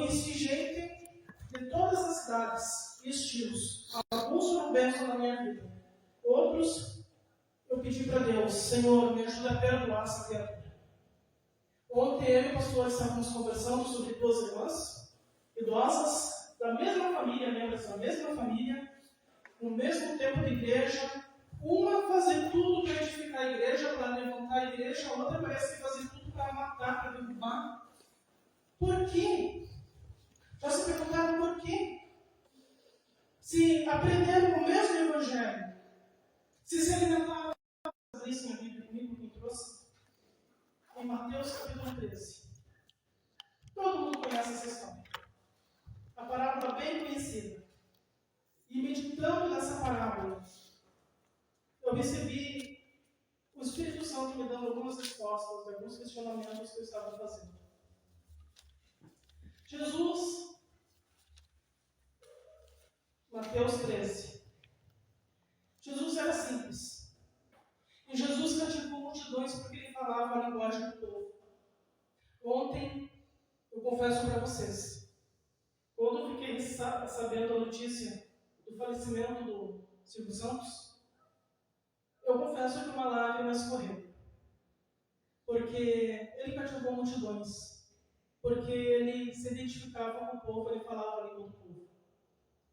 instigei de todas as cidades e estilos. Alguns foram bênçãos na minha vida. Outros, eu pedi para Deus, Senhor, me ajuda a perdoar essa criatura. Ontem eu e o pastor estávamos conversando sobre 2 irmãs, idosas, da mesma família, membros da mesma família, no mesmo tempo de igreja. Uma fazer tudo para edificar a igreja, para levantar a igreja, a outra parece que fazer tudo para matar, para derrubar. Por quê? Já se perguntaram por quê? Se aprenderam o mesmo evangelho, se alimentaram, isso na Bíblia comigo, quem trouxe? Em Mateus capítulo 13. Todo mundo conhece essa história. A parábola bem conhecida. E meditando nessa parábola, eu recebi o Espírito Santo me dando algumas respostas, alguns questionamentos que eu estava fazendo. Jesus, Mateus 13. Jesus era simples. E Jesus cativou multidões porque ele falava a linguagem do povo. Ontem, eu confesso para vocês, quando eu fiquei sabendo a notícia do falecimento do Silvio Santos, eu confesso que uma lágrima escorreu. Porque ele cativou multidões. Porque ele se identificava com o povo, ele falava a língua do povo.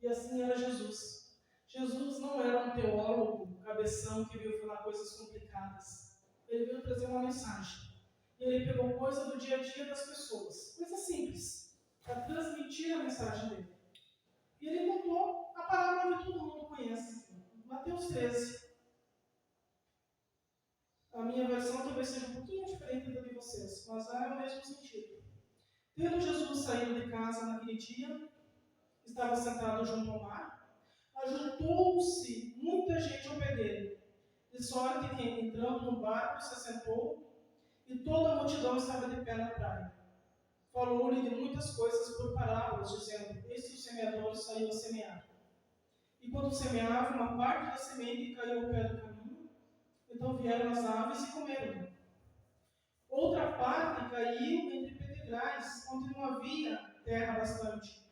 E assim era Jesus. Jesus não era um teólogo, cabeção, que veio falar coisas complicadas. Ele veio trazer uma mensagem. E ele pegou coisa do dia a dia das pessoas. Coisa simples. Para transmitir a mensagem dele. E ele contou a palavra que todo mundo conhece. Mateus 13. A minha versão talvez seja um pouquinho diferente da de vocês, mas é o mesmo sentido. Tendo Jesus saído de casa naquele dia, estava sentado junto ao mar, ajuntou-se muita gente ao pé dele, de sorte que, entrando no barco, se assentou, e toda a multidão estava de pé na praia. Falou-lhe de muitas coisas por parábolas, dizendo: Eis que o semeador saiu a semear. E quando semeava, uma parte da semente caiu ao pé do caminho, então vieram as aves e comeram. Outra parte caiu entre pedregais, onde não havia terra bastante.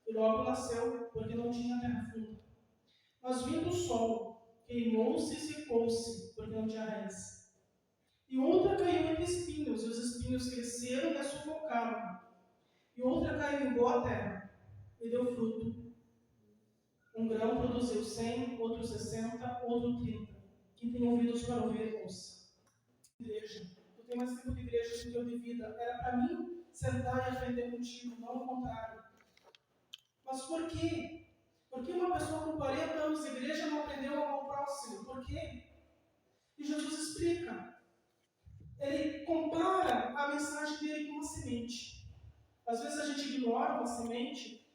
E logo nasceu, porque não tinha terra funda. Mas vindo o sol, queimou-se e secou-se, porque não tinha raiz. E outra caiu entre espinhos, e os espinhos cresceram e a sufocaram. E outra caiu em boa terra, e deu fruto. Um grão produziu 100, outro 60, outro 30. Quem tem ouvidos para ouvir, ouça. Igreja. Tu tem mais tempo de igreja do que eu de vida. Era para mim sentar e aprender contigo, não o contrário. Mas por quê? Por que uma pessoa com 40 anos de igreja não aprendeu a amar o próximo? Por quê? E Jesus explica. Ele compara a mensagem dele com uma semente. Às vezes a gente ignora uma semente,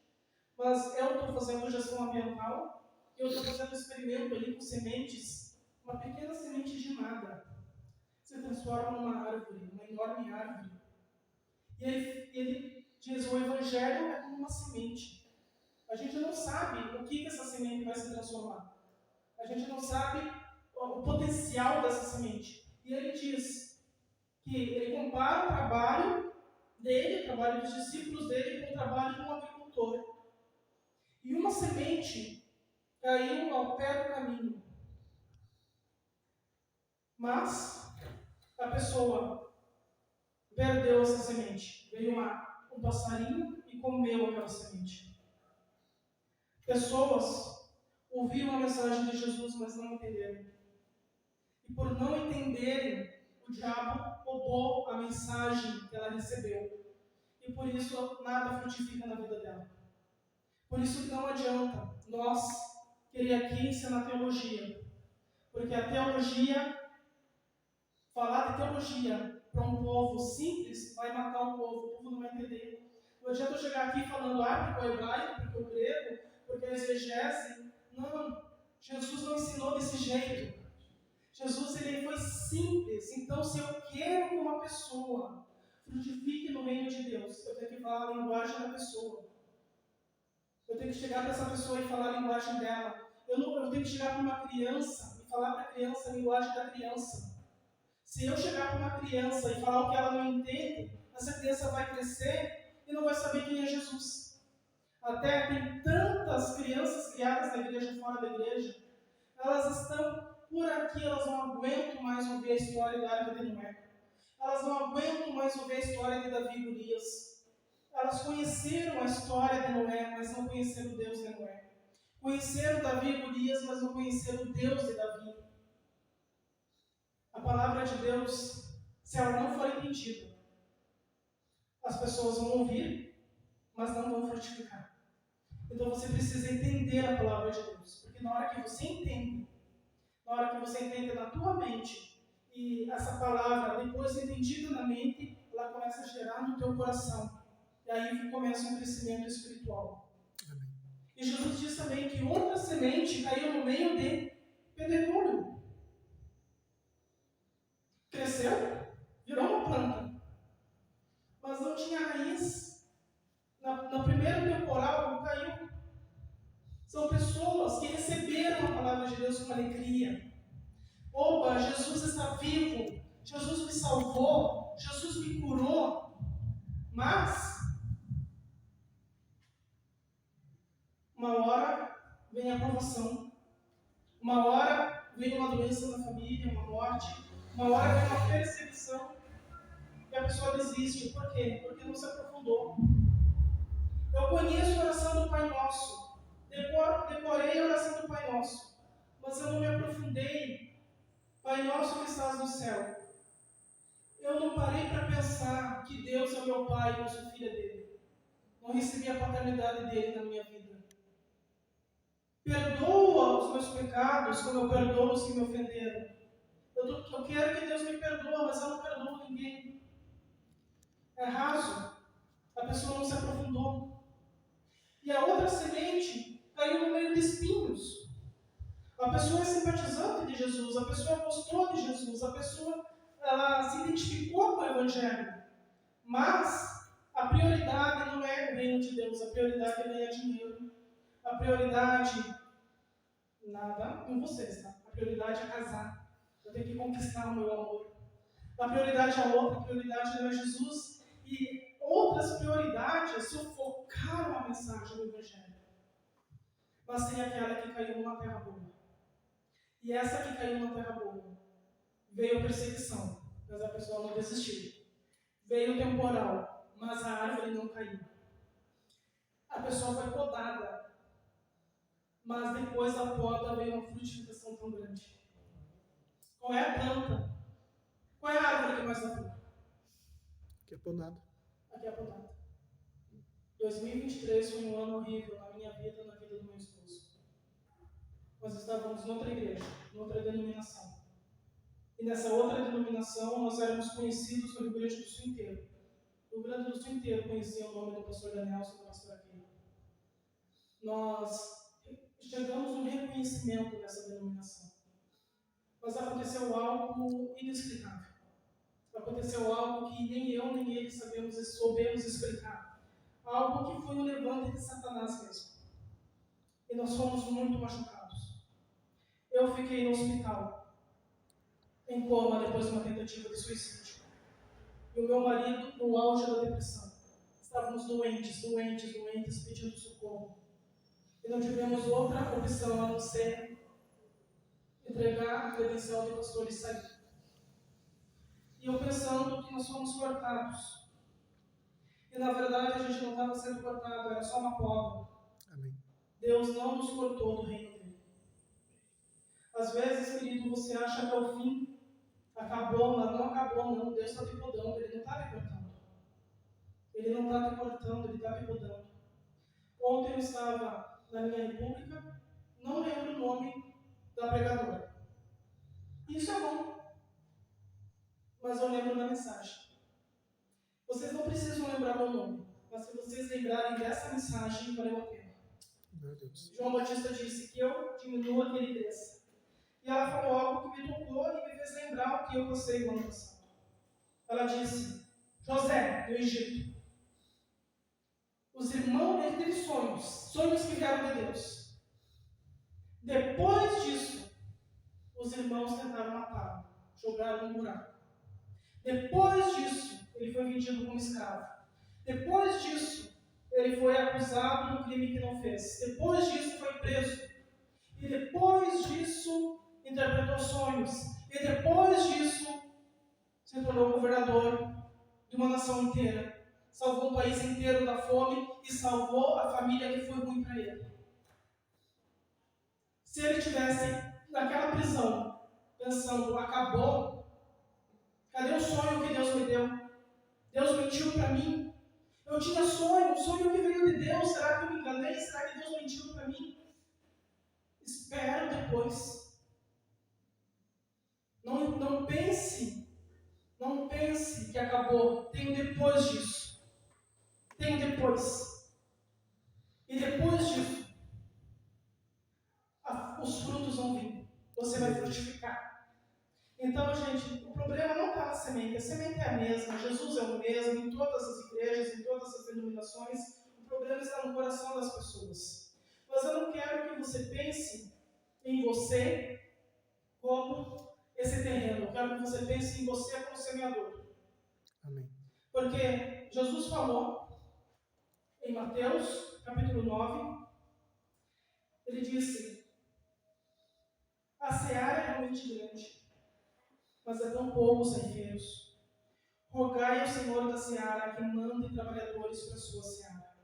mas eu estou fazendo gestão ambiental, eu estou fazendo um experimento ali com sementes, uma pequena semente de nada se transforma numa árvore, uma enorme árvore. E ele diz: o Evangelho é como uma semente. A gente não sabe o que essa semente vai se transformar. A gente não sabe o potencial dessa semente. E ele diz que ele compara o trabalho dele, o trabalho dos discípulos dele, com o trabalho de um agricultor. E uma semente caiu ao pé do caminho. Mas a pessoa perdeu essa semente. Veio um passarinho e comeu aquela semente. Pessoas ouviram a mensagem de Jesus, mas não entenderam. E por não entenderem, o diabo roubou a mensagem que ela recebeu. E por isso nada frutifica na vida dela. Por isso que não adianta nós querer aqui ensinar teologia. Porque a teologia, falar de teologia para um povo simples, vai matar o povo não vai entender. Não adianta eu chegar aqui falando, porque o hebraico, porque o grego, porque a exegese. Não, Jesus não ensinou desse jeito. Jesus ele foi simples. Então, se eu quero que uma pessoa frutifique no reino de Deus, eu tenho que falar a linguagem da pessoa. Eu tenho que chegar para essa pessoa e falar a linguagem dela. Eu tenho que chegar para uma criança e falar para a criança a linguagem da criança. Se eu chegar para uma criança e falar o que ela não entende, essa criança vai crescer e não vai saber quem é Jesus. Até tem tantas crianças criadas na igreja, fora da igreja, elas estão por aqui, elas não aguentam mais ouvir a história da Arca de Noé. Elas não aguentam mais ouvir a história de Davi e Golias. Elas conheceram a história de Noé, mas não conheceram o Deus de Noé. Conheceram Davi e Golias, mas não conheceram o Deus de Davi. A palavra de Deus, se ela não for entendida, as pessoas vão ouvir, mas não vão frutificar. Então você precisa entender a palavra de Deus, porque na hora que você entende, na hora que você entende na tua mente, e essa palavra, depois entendida na mente, ela começa a gerar no teu coração. E aí começa um crescimento espiritual. Amém. E Jesus diz também que outra semente caiu no meio de pedregulho. Cresceu, virou uma planta, mas não tinha raiz. Na primeira temporal caiu. São pessoas que receberam a palavra de Deus com alegria. Opa, Jesus está vivo, Jesus me salvou, Jesus me curou. Mas uma hora vem a provação, uma hora vem uma doença na família, uma morte, uma hora vem uma perseguição e a pessoa desiste. Por quê? Porque não se aprofundou. Eu conheço a oração do Pai Nosso, decorei a oração do Pai Nosso, mas eu não me aprofundei. Pai Nosso que estás no céu. Eu não parei para pensar que Deus é meu Pai e eu sou filha dele. Não recebi a paternidade dele na minha vida. Perdoa os meus pecados como eu perdoo os que me ofenderam. Eu quero que Deus me perdoe, mas eu não perdoo ninguém. É raso. A pessoa não se aprofundou. E a outra semente caiu no meio de espinhos. A pessoa é simpatizante de Jesus, a pessoa gostou de Jesus, a pessoa ela se identificou com o Evangelho. Mas a prioridade não é o reino de Deus, a prioridade é ganhar dinheiro. A prioridade, nada com vocês, tá? A prioridade é casar. Eu tenho que conquistar o meu amor. A prioridade é outra, a prioridade não é Jesus. E outras prioridades sufocaram a mensagem do Evangelho. Mas tem aquela que caiu numa terra boa. E essa que caiu numa terra boa, veio a perseguição, mas a pessoa não desistiu. Veio o temporal, mas a árvore não caiu. A pessoa foi podada, mas depois da poda veio uma frutificação tão grande. Qual é a planta? Qual é a árvore que mais dá fruto? Aqui é podada. Aqui é a podada. 2023 foi um ano horrível na minha vida e na vida do meu esposo. Nós estávamos em outra igreja, em outra denominação. E nessa outra denominação nós éramos conhecidos no Rio Grande do Sul inteiro. O Rio Grande do Sul inteiro conhecia o nome do pastor Daniel e do pastor Aquino. Nós chegamos no reconhecimento dessa denominação. Mas aconteceu algo inexplicável. Aconteceu algo que nem eu nem ele soubemos explicar. Algo que foi um levante de Satanás mesmo. E nós fomos muito machucados. Eu fiquei no hospital, em coma depois de uma tentativa de suicídio. E o meu marido no auge da depressão. Estávamos doentes, pedindo socorro. E não tivemos outra opção a não ser entregar a credencial de pastor e sair. E eu pensando que nós fomos cortados. E na verdade a gente não estava sendo cortado, era só uma poda. Amém. Deus não nos cortou do reino dele. Às vezes, querido, você acha que é o fim. Acabou, mas não acabou não. Deus está te podando, Ele não está te cortando. Ele não está te cortando, Ele está te podando. Ontem eu estava na minha república, não lembro o nome da pregadora. Isso é bom. Mas eu lembro da mensagem. Vocês não precisam lembrar meu nome, mas se vocês lembrarem dessa mensagem, valeu a pena. Meu Deus. João Batista disse que eu diminua, que ele cresça. E ela falou algo que me tocou e me fez lembrar o que eu passei no ano passado. Ela disse: José, do Egito, os irmãos, ele teve sonhos que vieram de Deus. Depois disso, os irmãos tentaram matá-lo, jogaram no buraco. Depois disso, ele foi vendido como escravo. Depois disso, ele foi acusado de um crime que não fez. Depois disso, foi preso. E depois disso, interpretou sonhos. E depois disso, se tornou governador de uma nação inteira. Salvou um país inteiro da fome e salvou a família que foi ruim para ele. Se ele tivesse naquela prisão, pensando, acabou, cadê o sonho que Deus me deu? Deus mentiu para mim. Eu tinha sonho, um sonho que veio de Deus. Será que eu me enganei? Será que Deus mentiu para mim? Espero depois. Não pense que acabou. Tem um depois disso. Tem um depois. E depois disso, os frutos vão vir. Você vai frutificar. Então, gente, o problema não está na semente. A semente é a mesma. Jesus é o mesmo em todas as igrejas, em todas as denominações. O problema está no coração das pessoas. Mas eu não quero que você pense em você como esse terreno. Eu quero que você pense em você como semeador. Amém. Porque Jesus falou em Mateus, capítulo 9, ele disse: a seara é realmente grande, mas é tão poucos ceifeiros. Rogai ao Senhor da seara que mande trabalhadores para a sua seara.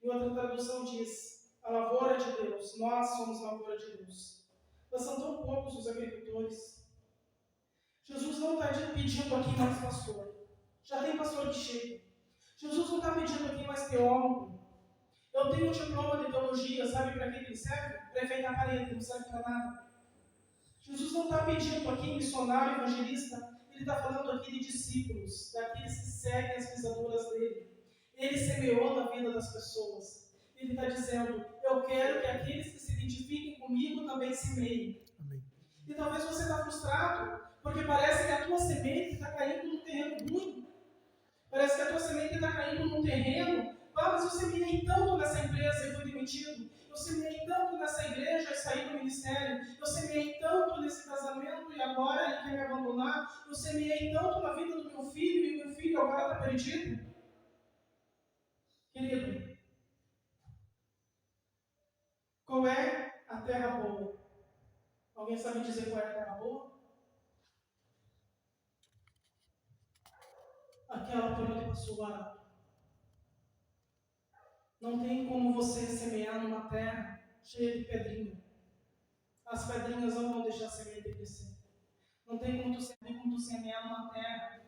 E outra tradução diz: a lavoura de Deus, nós somos a lavoura de Deus. Mas são tão poucos os agricultores. Jesus não está pedindo aqui mais pastor. Já tem pastor que chega. Jesus não está pedindo aqui mais teólogo. Eu tenho um diploma de teologia, sabe para que ele serve? Para enfeitar a parede, não serve para nada. Jesus não está pedindo aqui missionário, evangelista. Ele está falando aqui de discípulos, daqueles que seguem as pisaduras dele. Ele semeou na vida das pessoas. Ele está dizendo: eu quero que aqueles que se identifiquem comigo também semeiem. Amém. E talvez você está frustrado, porque parece que a tua semente está caindo num terreno ruim. Parece que a tua semente está caindo num terreno. Mas eu semeei tanto nessa empresa e fui demitido. Eu semeei tanto nessa igreja e saí do ministério. Eu semeei tanto nesse casamento e agora ele quer me abandonar. Eu semeei tanto na vida do meu filho e meu filho agora está perdido. Querido, qual é a terra boa? Alguém sabe dizer qual é a terra boa? Aquela por onde passou o arado. Não tem como você semear numa terra cheia de pedrinha. As pedrinhas não vão deixar a semente crescer. Não tem como tu semear numa terra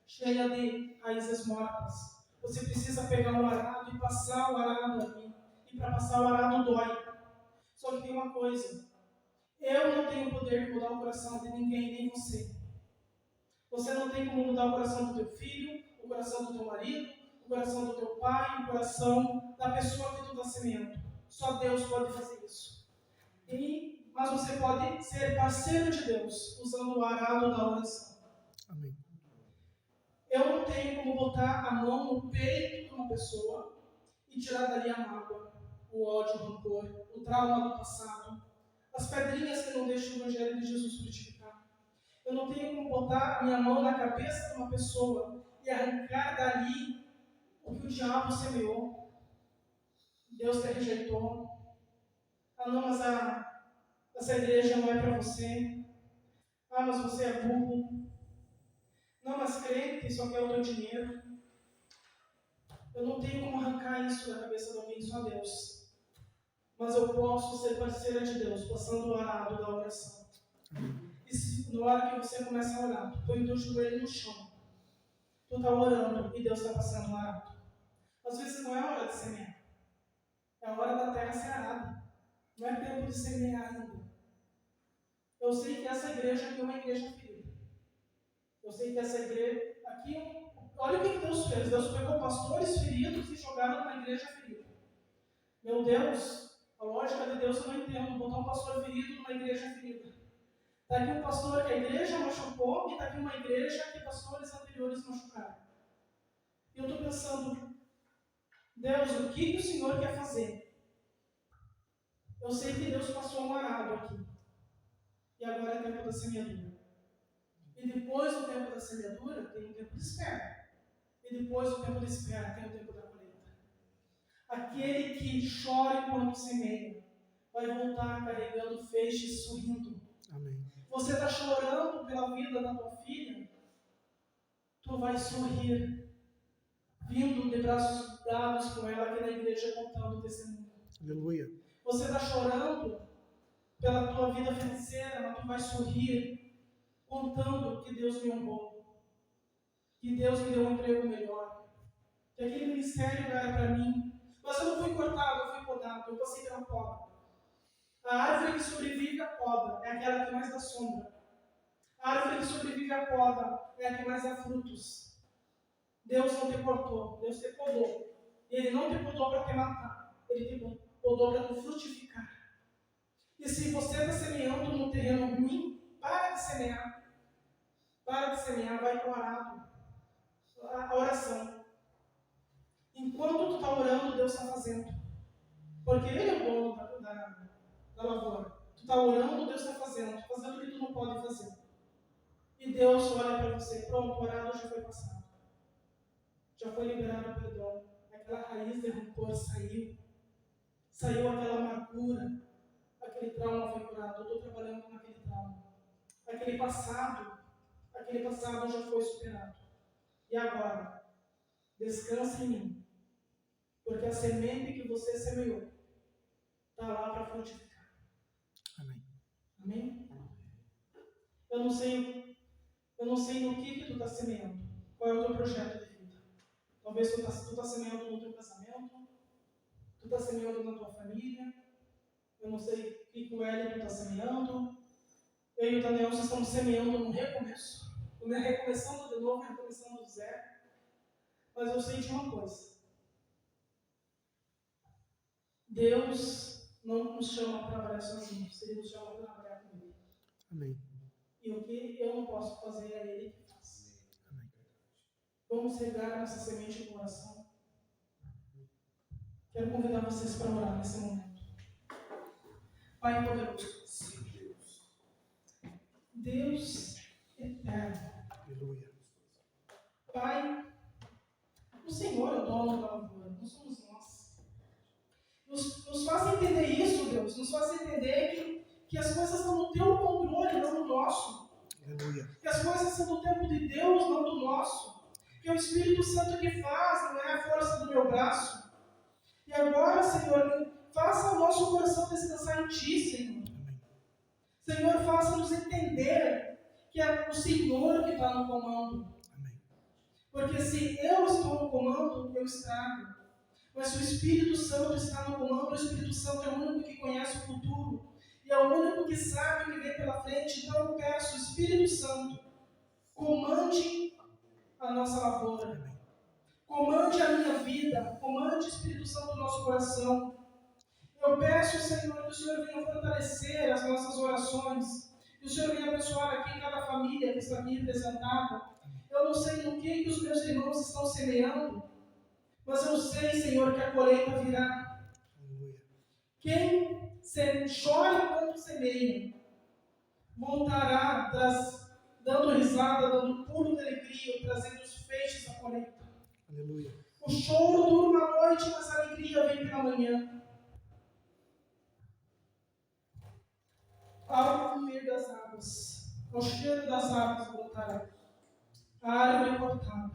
cheia de raízes mortas. Você precisa pegar o arado e passar o arado ali. E para passar o arado dói. Só que tem uma coisa. Eu não tenho poder de mudar o coração de ninguém, nem você. Você não tem como mudar o coração do teu filho, o coração do teu marido, o coração do teu pai, o coração da pessoa que tu está semeando. Só Deus pode fazer isso. Mas você pode ser parceiro de Deus, usando o arado da oração. Amém. Eu não tenho como botar a mão no peito de uma pessoa e tirar dali a mágoa, o ódio, o rancor, o trauma do passado, as pedrinhas que não deixam o Evangelho de Jesus frutificar. Eu não tenho como botar a minha mão na cabeça de uma pessoa e arrancar dali o que o diabo semeou. Deus te rejeitou. Ah, não, mas essa igreja não é para você. Ah, mas você é burro. Não, mas crente só quer o teu dinheiro. Eu não tenho como arrancar isso da cabeça de alguém, só Deus. Mas eu posso ser parceira de Deus, passando o arado da oração. E se, na hora que você começa a orar, tu põe o teu joelho no chão. Tu está orando e Deus está passando o arado. Às vezes não é a hora de semear. É a hora da terra ser arada. Não é tempo de semear ainda. Eu sei que essa igreja aqui é uma igreja ferida. Eu sei que essa igreja aqui, olha o que Deus fez. Deus pegou pastores feridos e jogaram numa igreja ferida. Meu Deus, a lógica de Deus eu não entendo. Botar um pastor ferido numa igreja ferida. Está aqui um pastor que a igreja machucou e está aqui uma igreja que pastores anteriores machucaram. E eu estou pensando, Deus, o que o Senhor quer fazer? Eu sei que Deus passou um arado aqui. E agora é tempo da semeadura. E depois do tempo da semeadura, tem um tempo de espera. E depois do tempo de espera, tem o tempo da colheita. Aquele que chora enquanto semeia, vai voltar carregando feixes, sorrindo. Amém. Você está chorando pela vida da tua filha, tu vai sorrir, vindo de braços dados com ela aqui na igreja contando o testemunho. Aleluia. Você está chorando pela tua vida financeira, mas tu vai sorrir, contando que Deus me honrou, que Deus me deu um emprego melhor, que aquele ministério não era para mim, mas eu não fui cortado, eu fui podado, eu passei pela poda. A árvore que sobrevive à poda é aquela que mais dá sombra. A árvore que sobrevive à poda é a que mais dá frutos. Deus não te cortou, Deus te podou. E Ele não te podou para te matar, Ele te podou para te frutificar. E se você está semeando num terreno ruim, para de semear. Para de semear, vai para o arado. A oração. Enquanto tu está orando, Deus está fazendo. Porque Ele é o dono da lavoura. Tu está orando, Deus está fazendo. Fazendo o que tu não pode fazer. E Deus olha para você, pronto, o arado já foi passado. Já foi liberado o perdão. Aquela raiz de rancor saiu. Saiu aquela amargura. Aquele trauma foi curado. Eu estou trabalhando naquele trauma. Aquele passado já foi superado. E agora, descansa em mim. Porque a semente que você semeou está lá para frutificar. Amém. Amém? Eu não sei no que tu está semeando. Qual é o teu projeto de vida? Talvez tu está semeando no teu casamento. Tu está semeando na tua família. Eu não sei o que o Hélio está semeando. Eu e o Daniel estamos semeando no recomeço. Recomeçando de novo, recomeçando do zero. Mas eu sei de uma coisa. Deus não nos chama para trabalhar sozinhos. Ele nos chama para trabalhar com Ele. Amém. E o que eu não posso fazer é Ele que faz. Amém. Vamos regar nossa semente de oração. Quero convidar vocês para orar nesse momento. Pai poderoso. Deus eterno. Aleluia. Pai, o Senhor é o dono da lavoura, não somos nós. Nos faz entender isso, Deus. Nos faz entender que as coisas estão no teu controle, não no nosso. Aleluia. Que as coisas são do tempo de Deus, não do nosso. Que é o Espírito Santo que faz, não é a força do meu braço. E agora, Senhor, faça o nosso coração descansar em Ti, Senhor. Senhor, faça-nos entender que é o Senhor que está no comando. Amém. Porque se eu estou no comando, eu estrago. Mas se o Espírito Santo está no comando, o Espírito Santo é o único que conhece o futuro. E é o único que sabe o que vem pela frente. Então eu peço, Espírito Santo, comande a nossa lavoura. Comande a minha vida. Comande, Espírito Santo, o nosso coração. Eu peço, Senhor, que o Senhor venha fortalecer as nossas orações. Que o Senhor venha abençoar aqui cada família que está aqui representada. Eu não sei no que os meus irmãos estão semeando, mas eu sei, Senhor, que a colheita virá. Aleluia. Quem chora enquanto semeia, voltará dando risada, dando pulo de alegria, trazendo os feixes da colheita. Aleluia. O choro dura uma noite, mas a alegria vem pela manhã. Ao fluir das águas, ao cheiro das águas voltará. A árvore cortada.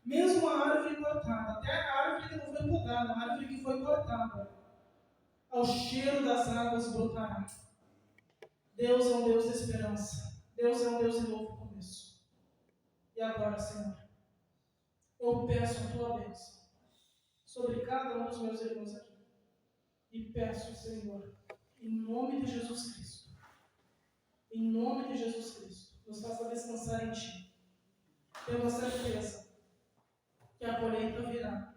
Mesmo a árvore cortada, até a árvore que não foi podada, a árvore que foi cortada, ao cheiro das águas brotará. Deus é um Deus de esperança. Deus é um Deus de novo começo. E agora, Senhor, eu peço a Tua bênção sobre cada um dos meus irmãos aqui. E peço, Senhor, em nome de Jesus Cristo, em nome de Jesus Cristo, nos faça descansar em Ti. Tendo a certeza que a colheita virá.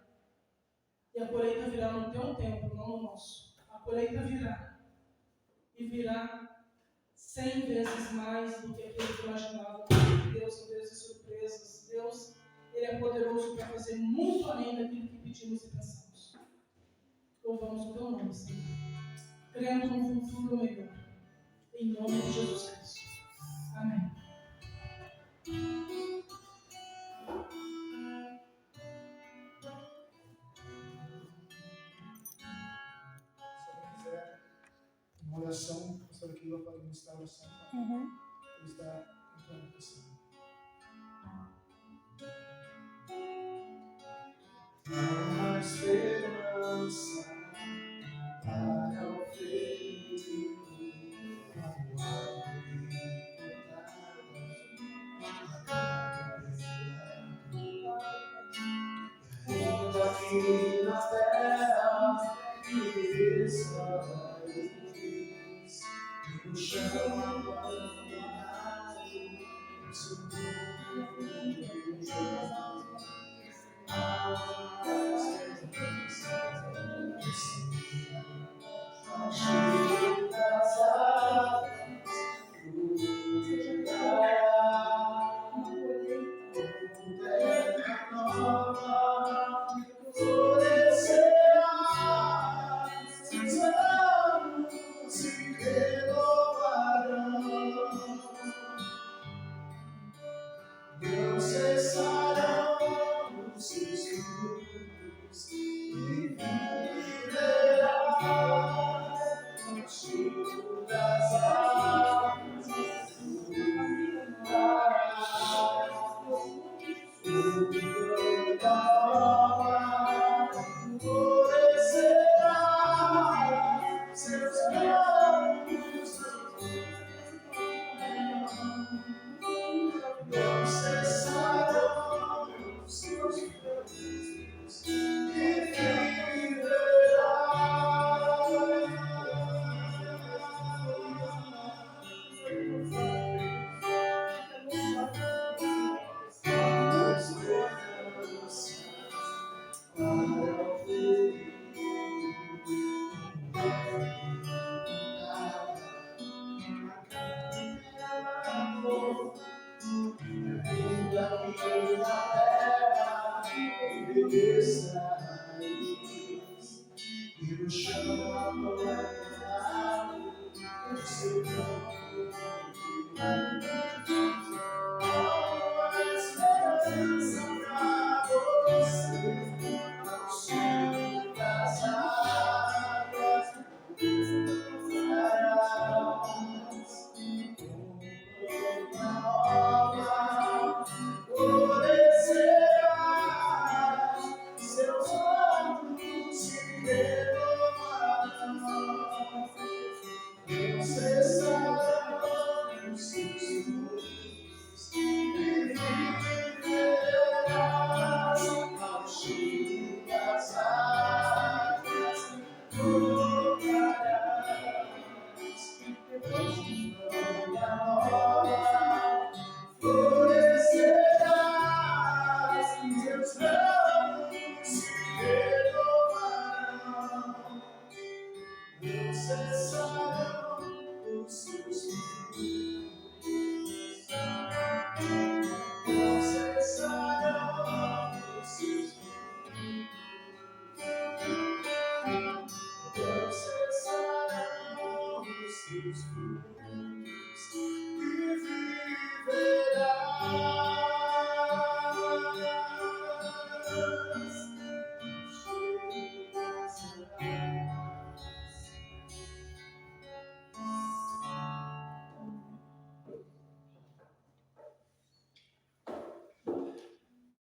E a colheita virá no Teu tempo, não no nosso. A colheita virá. E virá 100 vezes mais do que aquilo que imaginava. Deus é um Deus de surpresas. Deus, Ele é poderoso para fazer muito além daquilo que pedimos e pensamos. Louvamos o Teu nome, Senhor. Crendo num futuro melhor. Em nome de Jesus Cristo. Amém. oração, a pastora Keila pode ministrar a oração. Ele está entrando para cima. A esperança para o fim, ainda aqui na terra, e no chão, não cessarão os seus frutos e viverás no cheiro das águas florescerá, seus ramos não cessarão os seus frutos e no chão abandonado, o seu nome. A esperança pra você, ao cheiro das águas, nova, florescerá, seus olhos se renovarão, não cessarão os seus frutos e viverás ao cheiro das águas, florescerás, teus ramos se renovarão, não cessarão os seus frutos, não cessarão os seus frutos, não cessarão os seus frutos e viverás.